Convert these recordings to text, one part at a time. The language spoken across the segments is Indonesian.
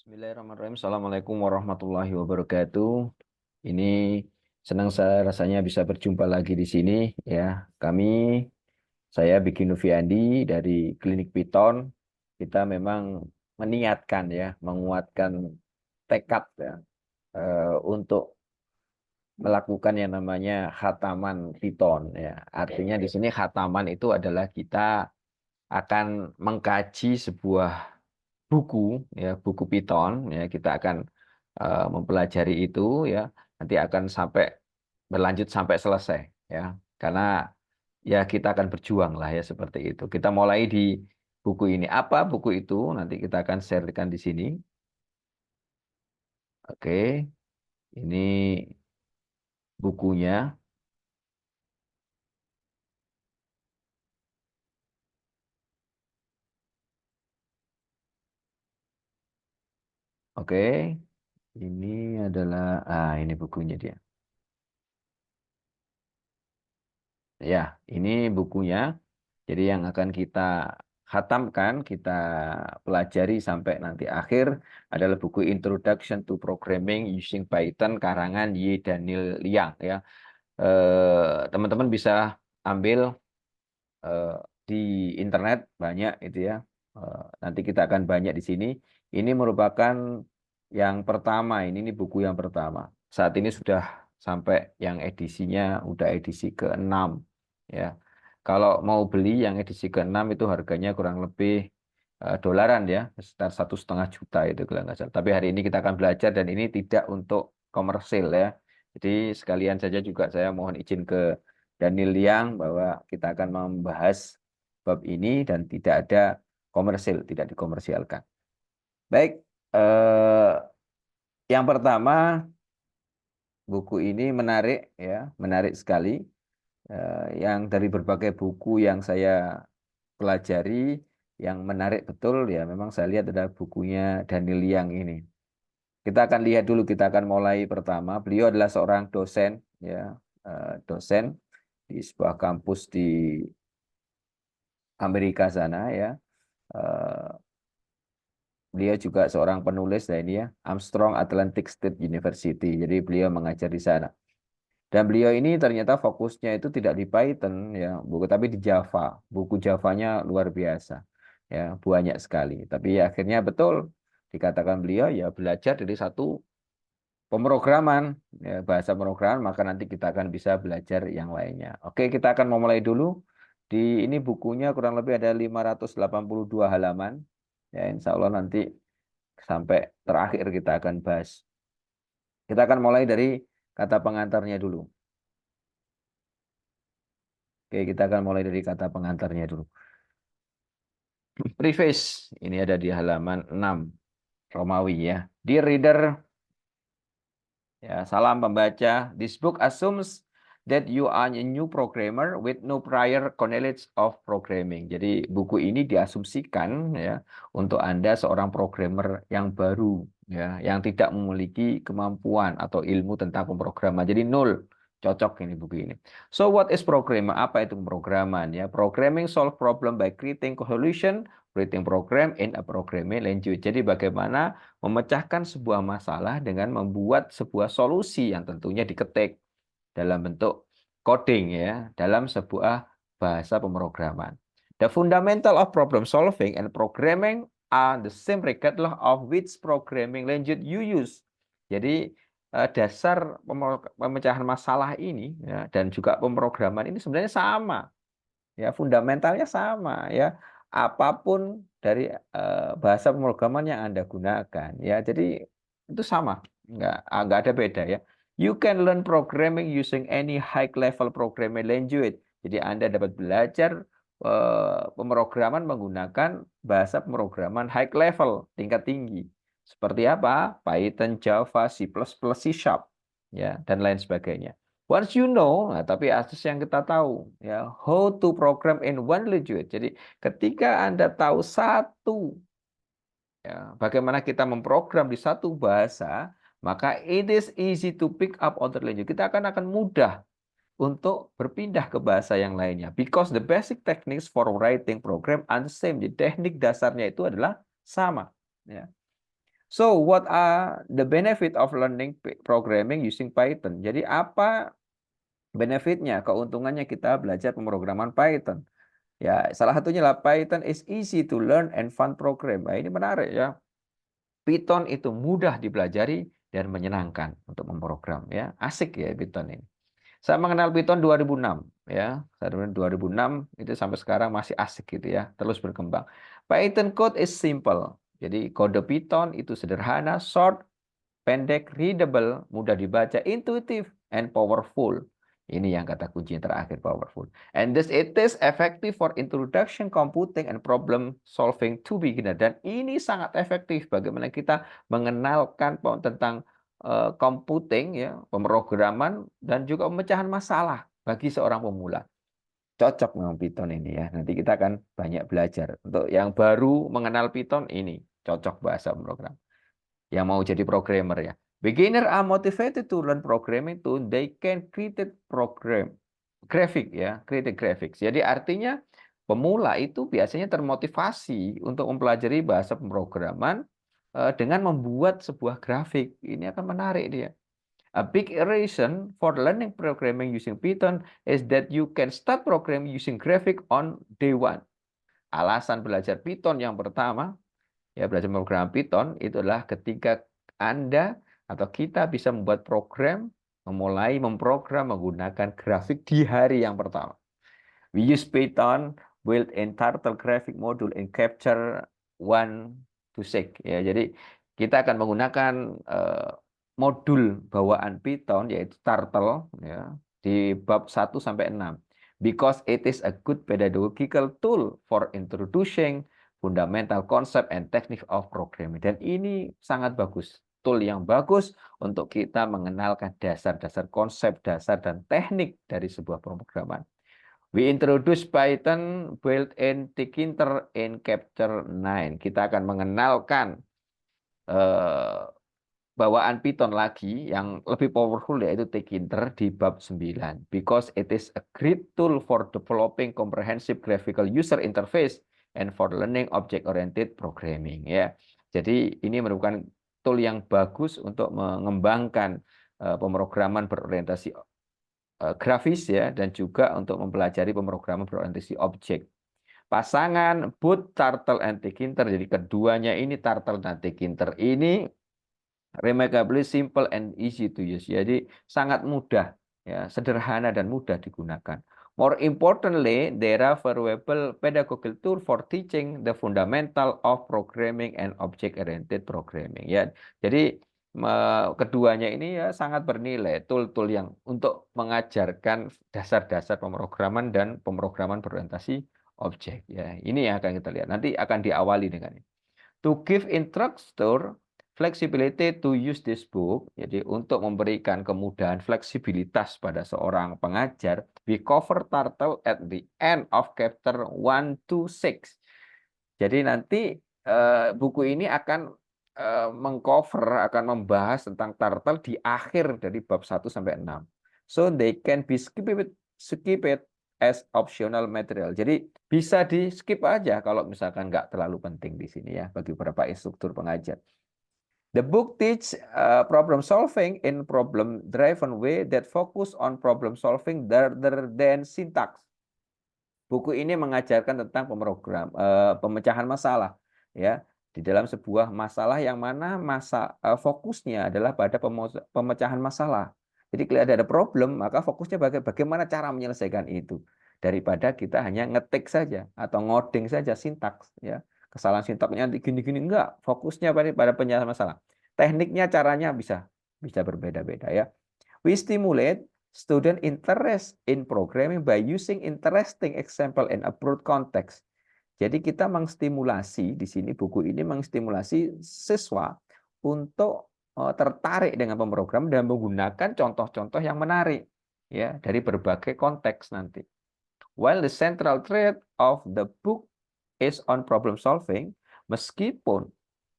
Bismillahirrahmanirrahim. Assalamualaikum warahmatullahi wabarakatuh. Ini senang saya rasanya bisa berjumpa lagi di sini ya. Saya Biki Noviandi dari Klinik Piton. Kita memang meniatkan ya, menguatkan tekad ya untuk melakukan yang namanya khataman Piton ya. Artinya di sini khataman itu adalah kita akan mengkaji sebuah buku ya, buku Python ya, kita akan mempelajari itu ya, nanti akan sampai berlanjut sampai selesai ya, karena ya kita akan berjuang lah ya, seperti itu. Kita mulai di buku ini. Apa buku itu? Nanti kita akan sharekan di sini. Oke, ini bukunya. Oke, ini adalah ini bukunya dia. Ya, ini bukunya. Jadi yang akan kita khatamkan, kita pelajari sampai nanti akhir adalah buku Introduction to Programming Using Python karangan Y. Daniel Liang ya. Teman-teman bisa ambil eh, di internet banyak itu ya. Nanti kita akan banyak di sini. Ini merupakan yang pertama, ini buku yang pertama. Saat ini sudah sampai yang edisinya udah edisi ke-6 ya. Kalau mau beli yang edisi ke-6 itu harganya kurang lebih dolaran ya, sekitar 1,5 juta itu kalau nggak salah. Tapi hari ini kita akan belajar dan ini tidak untuk komersil ya. Jadi sekalian saja juga saya mohon izin ke Daniel Liang bahwa kita akan membahas bab ini dan tidak ada komersil, tidak dikomersialkan. Baik, eh, yang pertama, buku ini menarik ya, menarik sekali. Yang dari berbagai buku yang saya pelajari, yang menarik betul ya, memang saya lihat ada bukunya Daniel Liang ini. Kita akan lihat dulu, kita akan mulai pertama. Beliau adalah seorang dosen ya, dosen di sebuah kampus di Amerika sana ya. Eh, Beliau juga seorang penulis lah ini ya, Armstrong Atlantic State University. Jadi beliau mengajar di sana. Dan beliau ini ternyata fokusnya itu tidak di Python ya, buku tapi di Java. Buku Javanya luar biasa. Ya, banyak sekali. Tapi ya, akhirnya betul dikatakan beliau ya belajar dari satu pemrograman, ya, bahasa pemrograman, maka nanti kita akan bisa belajar yang lainnya. Oke, kita akan memulai dulu. Di ini bukunya kurang lebih ada 582 halaman. Ya, insya Allah nanti sampai terakhir kita akan bahas. Kita akan mulai dari kata pengantarnya dulu. Oke, kita akan mulai dari kata pengantarnya dulu. Preface, ini ada di halaman 6, Romawi ya. Dear reader, ya, salam pembaca. This book assumes that you are a new programmer with no prior knowledge of programming. Jadi buku ini diasumsikan ya untuk Anda seorang programmer yang baru ya, yang tidak memiliki kemampuan atau ilmu tentang pemrograman. Jadi nol. Cocok ini buku ini. So what is programming? Apa itu pemrograman ya? Programming solve problem by creating solution, creating program in a programming language. Jadi bagaimana memecahkan sebuah masalah dengan membuat sebuah solusi yang tentunya diketik dalam bentuk coding ya, dalam sebuah bahasa pemrograman. The fundamental of problem solving and programming are the same regardless of which programming language you use. Jadi dasar pemecahan masalah ini ya, dan juga pemrograman ini sebenarnya sama ya, fundamentalnya sama ya, apapun dari bahasa pemrograman yang Anda gunakan ya, jadi itu sama, nggak ada beda ya. You can learn programming using any high level programming language. Jadi Anda dapat belajar pemrograman menggunakan bahasa pemrograman high level, tingkat tinggi, seperti apa? Python, Java, C++, C Sharp ya, dan lain sebagainya. Once you know, nah, tapi asas yang kita tahu, ya, how to program in one language. Jadi ketika Anda tahu satu, ya, bagaimana kita memprogram di satu bahasa, maka it is easy to pick up other language. Kita akan mudah untuk berpindah ke bahasa yang lainnya. Because the basic techniques for writing program are the same. Jadi teknik dasarnya itu adalah sama. Ya. So, what are the benefit of learning programming using Python? Jadi apa benefitnya, keuntungannya kita belajar pemrograman Python? Ya, salah satunya lah Python is easy to learn and fun program. Nah, ini menarik ya. Python itu mudah dipelajari dan menyenangkan untuk memprogram ya. Asik ya Python ini. Saya mengenal Python 2006 ya. Saya 2006 itu sampai sekarang masih asik gitu ya, terus berkembang. Python code is simple. Jadi kode Python itu sederhana, short, pendek, readable, mudah dibaca, intuitive, and powerful. Ini yang kata kunci yang terakhir, powerful. And this it is effective for introduction computing and problem solving to beginner. Dan ini sangat efektif bagaimana kita mengenalkan tentang computing ya, pemrograman dan juga pemecahan masalah bagi seorang pemula. Cocok dengan Python ini ya. Nanti kita akan banyak belajar. Untuk yang baru mengenal Python ini cocok bahasa pemrogram. Yang mau jadi programmer ya. Beginner are motivated to learn programming too. They can create program graphic ya, create graphics. Jadi artinya pemula itu biasanya termotivasi untuk mempelajari bahasa pemrograman dengan membuat sebuah grafik. Ini akan menarik dia. A big reason for learning programming using Python is that you can start programming using graphic on day one. Alasan belajar Python yang pertama, ya belajar program Python itu adalah ketika Anda atau kita bisa membuat program, memulai memprogram menggunakan grafik di hari yang pertama. We use Python built-in Turtle graphic module in Capture 1 to 6. Ya, jadi kita akan menggunakan modul bawaan Python yaitu Turtle ya di bab 1 sampai 6. Because it is a good pedagogical tool for introducing fundamental concept and technique of programming. Dan ini sangat bagus. Tool yang bagus untuk kita mengenalkan dasar-dasar konsep, dasar dan teknik dari sebuah pemrograman. We introduce Python built-in Tkinter in Capture 9. Kita akan mengenalkan bawaan Python lagi yang lebih powerful yaitu Tkinter di bab 9. Because it is a great tool for developing comprehensive graphical user interface and for learning object-oriented programming. Ya, jadi ini merupakan tool yang bagus untuk mengembangkan pemrograman berorientasi grafis ya dan juga untuk mempelajari pemrograman berorientasi objek. Pasangan both Turtle and Tkinter, jadi keduanya ini Turtle dan Tkinter ini remarkably simple and easy to use. Jadi sangat mudah ya, sederhana dan mudah digunakan. More importantly, there are valuable pedagogical tool for teaching the fundamental of programming and object-oriented programming. Ya, jadi keduanya ini ya sangat bernilai tool-tool yang untuk mengajarkan dasar-dasar pemrograman dan pemrograman berorientasi objek. Ya, ini yang akan kita lihat. Nanti akan diawali dengan ini. To give instructor flexibility to use this book, jadi untuk memberikan kemudahan fleksibilitas pada seorang pengajar, we cover Turtle at the end of chapter 1 to 6. Jadi nanti buku ini akan mengcover, akan membahas tentang Turtle di akhir dari bab 1 sampai 6. So they can be skip it as optional material. Jadi bisa di skip aja kalau misalkan nggak terlalu penting di sini ya bagi beberapa instruktur pengajar. The book teach problem solving in problem driven way that focus on problem solving rather than syntax. Buku ini mengajarkan tentang pemecahan masalah ya di dalam sebuah masalah yang mana fokusnya adalah pada pemecahan masalah. Jadi kalau ada problem, maka fokusnya bagaimana cara menyelesaikan itu daripada kita hanya ngetik saja atau ngoding saja sintaks ya. Kesalahan sintaksnya gini-gini enggak, fokusnya pada penyelesaian masalah. Tekniknya caranya bisa berbeda-beda ya. We stimulate student interest in programming by using interesting example in a broad context. Jadi kita mengstimulasi di sini buku ini mengstimulasi siswa untuk tertarik dengan pemrograman dan menggunakan contoh-contoh yang menarik ya dari berbagai konteks nanti. While the central thread of the book is on problem solving, meskipun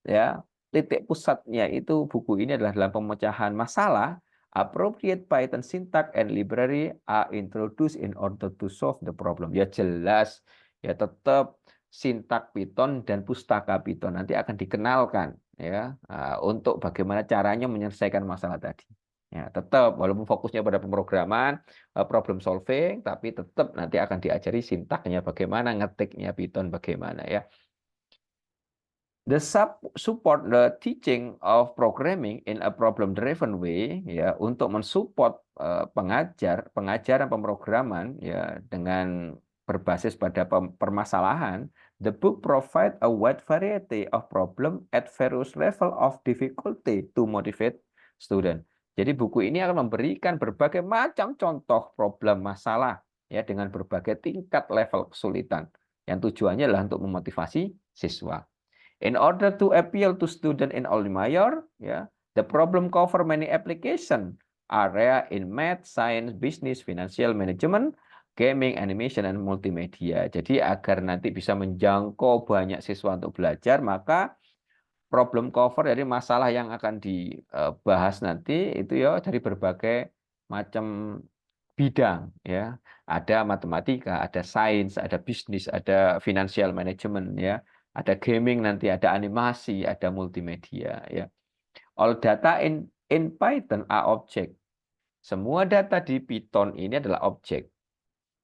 ya titik pusatnya itu buku ini adalah dalam pemecahan masalah, appropriate Python syntax and library are introduced in order to solve the problem. Ya jelas, ya tetap sintak Python dan pustaka Python nanti akan dikenalkan ya untuk bagaimana caranya menyelesaikan masalah tadi. Ya, tetap walaupun fokusnya pada pemrograman, problem solving, tapi tetap nanti akan diajari sintaknya bagaimana, ngetiknya Python bagaimana ya. The support the teaching of programming in a problem-driven way, ya, untuk mensupport pengajaran pemrograman ya dengan berbasis pada permasalahan. The book provide a wide variety of problem at various level of difficulty to motivate student. Jadi buku ini akan memberikan berbagai macam contoh problem masalah ya dengan berbagai tingkat level kesulitan. Yang tujuannya adalah untuk memotivasi siswa. In order to appeal to student in all major, the problem cover many application area in math, science, business, financial management, gaming, animation, and multimedia. Jadi agar nanti bisa menjangkau banyak siswa untuk belajar, maka problem cover dari masalah yang akan dibahas nanti itu ya dari berbagai macam bidang ya. Ada matematika, ada sains, ada bisnis, ada financial management ya. Ada gaming nanti, ada animasi, ada multimedia ya. All data in Python are object. Semua data di Python ini adalah objek.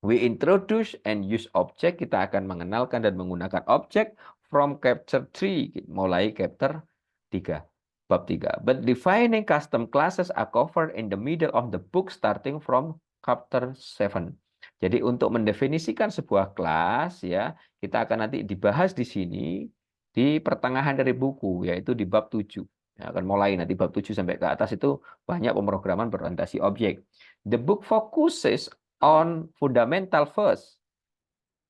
We introduce and use object. Kita akan mengenalkan dan menggunakan objek from chapter 3, mulai chapter 3, bab 3. But defining custom classes are covered in the middle of the book starting from chapter 7. Jadi untuk mendefinisikan sebuah kelas ya, kita akan nanti dibahas di sini di pertengahan dari buku, yaitu di bab 7. Ya, akan mulai nanti bab 7 sampai ke atas itu banyak pemrograman berorientasi objek. The book focuses on fundamental first.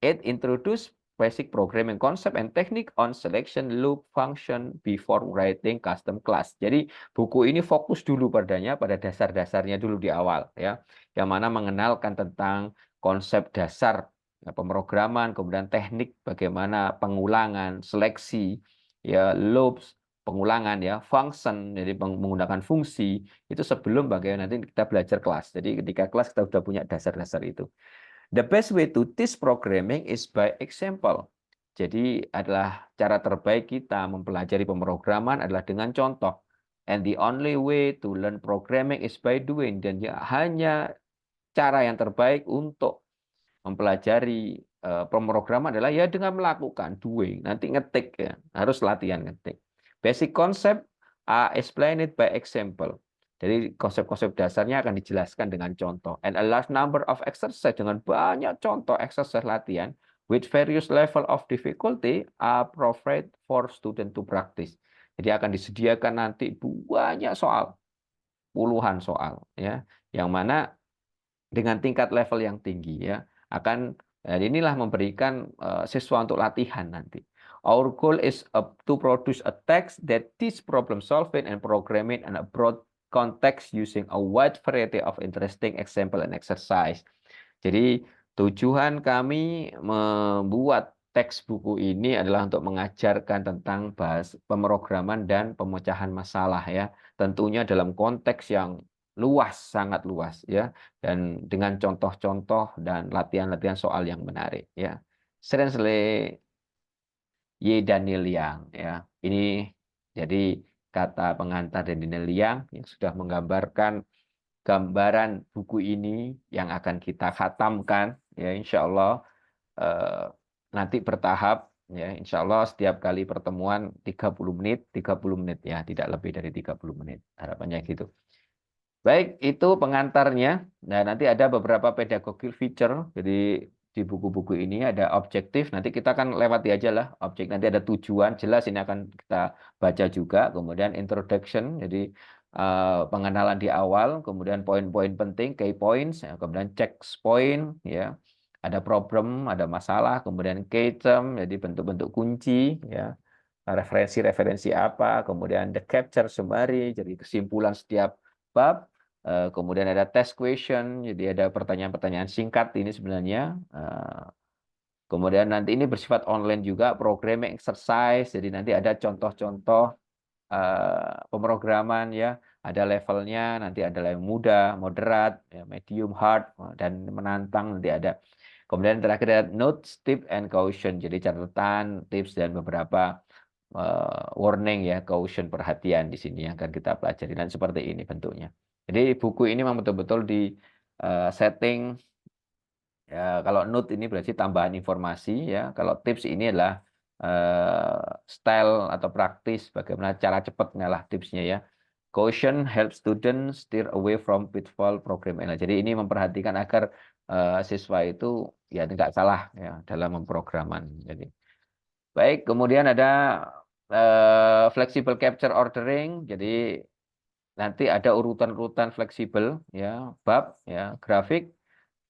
It introduces basic programming concept and technique on selection loop function before writing custom class. Jadi buku ini fokus dulu padanya pada dasar-dasarnya dulu di awal ya. Yang mana mengenalkan tentang konsep dasar ya, pemrograman, kemudian teknik bagaimana pengulangan, seleksi, ya loops, pengulangan ya, function, jadi menggunakan fungsi itu sebelum bagaimana nanti kita belajar kelas. Jadi ketika kelas kita sudah punya dasar-dasar itu. The best way to teach programming is by example. Jadi adalah cara terbaik kita mempelajari pemrograman adalah dengan contoh. And the only way to learn programming is by doing. Dan hanya cara yang terbaik untuk mempelajari pemrograman adalah ya dengan melakukan doing. Nanti ngetik ya, harus latihan ngetik. Basic concept are explained by example. Jadi konsep-konsep dasarnya akan dijelaskan dengan contoh. And a large number of exercise, dengan banyak contoh exercise latihan with various level of difficulty are provided for student to practice. Jadi akan disediakan nanti banyak soal, puluhan soal ya, yang mana dengan tingkat level yang tinggi ya akan inilah memberikan siswa untuk latihan nanti. Our goal is to produce a text that teach problem solving and programming in a broad context using a wide variety of interesting example and exercise. Jadi tujuan kami membuat teks buku ini adalah untuk mengajarkan tentang bahas pemrograman dan pemecahan masalah ya. Tentunya dalam konteks yang luas, sangat luas ya, dan dengan contoh-contoh dan latihan-latihan soal yang menarik ya. Seriously, Ye Daniel Liang ya. Ini jadi kata pengantar dari Daniel Liang yang sudah menggambarkan gambaran buku ini yang akan kita khatamkan ya, insya Allah nanti bertahap ya, insya Allah setiap kali pertemuan 30 menit ya, tidak lebih dari 30 menit harapannya gitu. Baik, itu pengantarnya. Nah, nanti ada beberapa pedagogi feature. Jadi di buku-buku ini ada objektif. Nanti kita akan lewati aja lah objek. Nanti ada tujuan jelas ini akan kita baca juga. Kemudian introduction. Jadi pengenalan di awal. Kemudian poin-poin penting, key points. Ya. Kemudian checks point. Ya. Ada problem, ada masalah. Kemudian key term. Jadi bentuk-bentuk kunci. Ya. Referensi-referensi apa. Kemudian the capture summary. Jadi kesimpulan setiap bab. Kemudian ada test question, jadi ada pertanyaan-pertanyaan singkat ini sebenarnya. Kemudian nanti ini bersifat online juga, programming exercise, jadi nanti ada contoh-contoh pemrograman ya, ada levelnya, nanti ada level mudah, moderat, ya, medium, hard, dan menantang nanti ada. Kemudian terakhir ada notes, tips, and caution, jadi catatan, tips, dan beberapa warning ya, caution, perhatian di sini yang akan kita pelajari dan seperti ini bentuknya. Jadi buku ini memang betul-betul di setting ya, kalau note ini berarti tambahan informasi ya. Kalau tips ini adalah style atau praktis bagaimana cara cepat ngalah tipsnya ya. Caution help students steer away from pitfall program error. Jadi ini memperhatikan agar siswa itu ya tidak salah ya dalam memprograman. Jadi baik, kemudian ada flexible capture ordering. Jadi nanti ada urutan-urutan fleksibel ya, bab ya, grafik,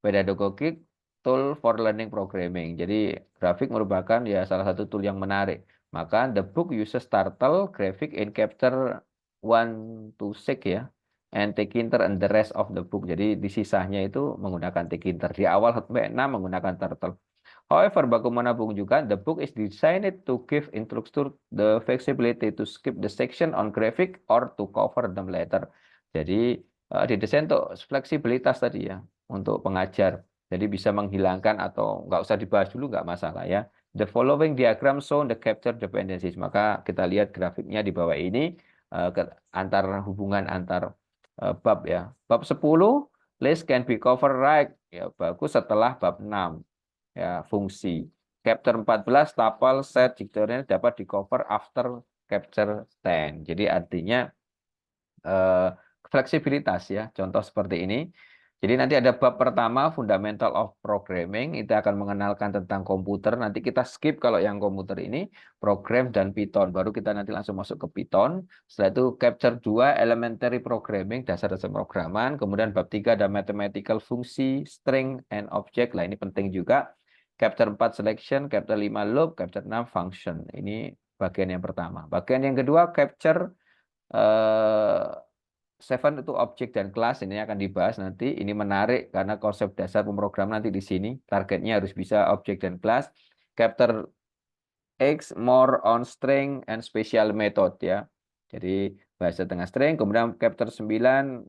pedagogic, tool for learning programming. Jadi grafik merupakan ya salah satu tool yang menarik. Maka the book uses turtle graphic in chapter 1 to 6 ya. And Tkinter and the rest of the book. Jadi di sisanya itu menggunakan Tkinter. Di awal sampai 6 menggunakan turtle. However, bagaimanapun juga, the book is designed to give instructor the flexibility to skip the section on graphic or to cover them later. Jadi didesain untuk fleksibilitas tadi ya, untuk pengajar. Jadi bisa menghilangkan atau nggak usah dibahas dulu nggak masalah ya. The following diagram show the capture dependencies. Maka kita lihat grafiknya di bawah ini antar hubungan antar bab ya. Bab 10 list can be covered right ya, bagus setelah bab 6 ya, fungsi. Chapter 14 tuple set dictionary dapat di cover after chapter 10. Jadi artinya fleksibilitas ya, contoh seperti ini. Jadi nanti ada bab pertama Fundamental of Programming, itu akan mengenalkan tentang komputer. Nanti kita skip kalau yang komputer ini program dan Python, baru kita nanti langsung masuk ke Python. Setelah itu chapter 2 Elementary Programming, dasar-dasar programan. Kemudian bab 3 ada Mathematical Fungsi, String and Object. Lah ini penting juga. Chapter 4 Selection, chapter 5 Loop, chapter 6 Function. Ini bagian yang pertama. Bagian yang kedua capture 7 itu objek dan kelas, ini akan dibahas nanti. Ini menarik karena konsep dasar pemrograman nanti di sini. Targetnya harus bisa objek dan kelas. Chapter X more on string and special method ya. Jadi bahasa tengah string, kemudian chapter 9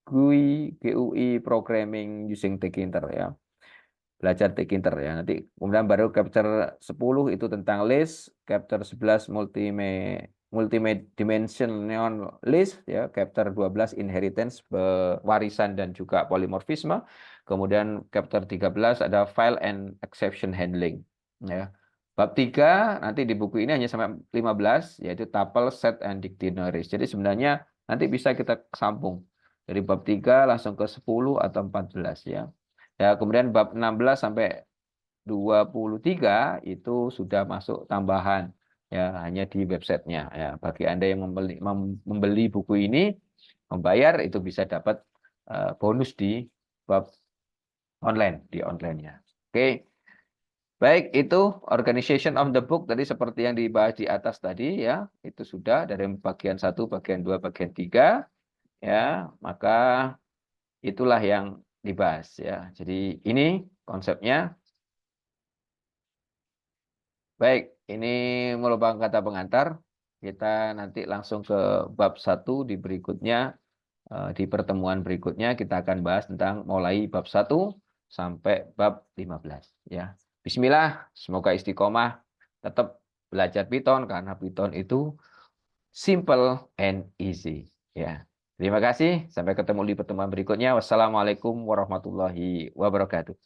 GUI programming using Tkinter ya. Belajar Tkinter ya. Nanti kemudian baru chapter 10 itu tentang list, chapter 11 multidimensional list ya, chapter 12 inheritance, warisan dan juga polymorphisme. Kemudian chapter 13 ada file and exception handling ya. Bab 3 nanti di buku ini hanya sampai 15 yaitu tuple set and dictionaries. Jadi sebenarnya nanti bisa kita sambung dari bab 3 langsung ke 10 atau 14 ya. Ya, kemudian bab 16 sampai 23 itu sudah masuk tambahan ya, hanya di websitenya ya. Bagi Anda yang membeli buku ini, membayar, itu bisa dapat bonus di bab online, di online-nya. Oke. Baik, itu organization of the book tadi seperti yang dibahas di atas tadi ya. Itu sudah dari bagian 1, bagian 2, bagian 3 ya. Maka itulah yang dibahas ya. Jadi ini konsepnya. Baik, ini merupakan kata pengantar. Kita nanti langsung ke bab 1 di berikutnya. Di pertemuan berikutnya kita akan bahas tentang mulai bab 1 sampai bab 15 ya. Bismillah, semoga istiqomah tetap belajar Python karena Python itu simple and easy ya. Terima kasih, sampai ketemu di pertemuan berikutnya. Wassalamualaikum warahmatullahi wabarakatuh.